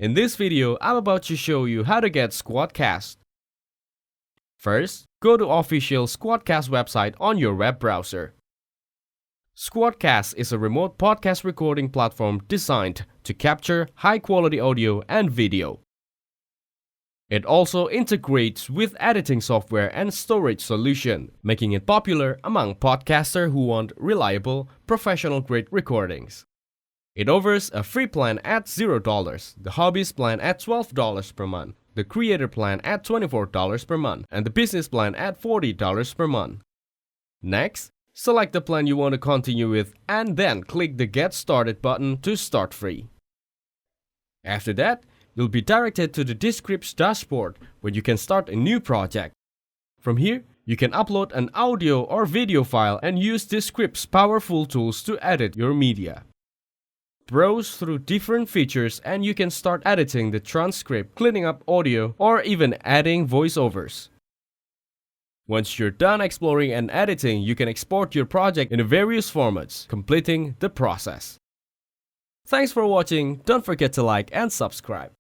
In this video, I'm about to show you how to get SquadCast. First, go to official SquadCast website on your web browser. SquadCast is a remote podcast recording platform designed to capture high-quality audio and video. It also integrates with editing software and storage solution, making it popular among podcasters who want reliable, professional-grade recordings. It offers a free plan at $0, the hobbyist plan at $12 per month, the creator plan at $24 per month, and the business plan at $40 per month. Next, select the plan you want to continue with and then click the Get Started button to start free. After that, you'll be directed to the Descripts dashboard where you can start a new project. From here, you can upload an audio or video file and use Descripts' powerful tools to edit your media. Browse through different features and you can start editing the transcript, cleaning up audio, or even adding voiceovers. Once you're done exploring and editing, you can export your project in various formats, completing the process. Thanks for watching. Don't forget to like and subscribe.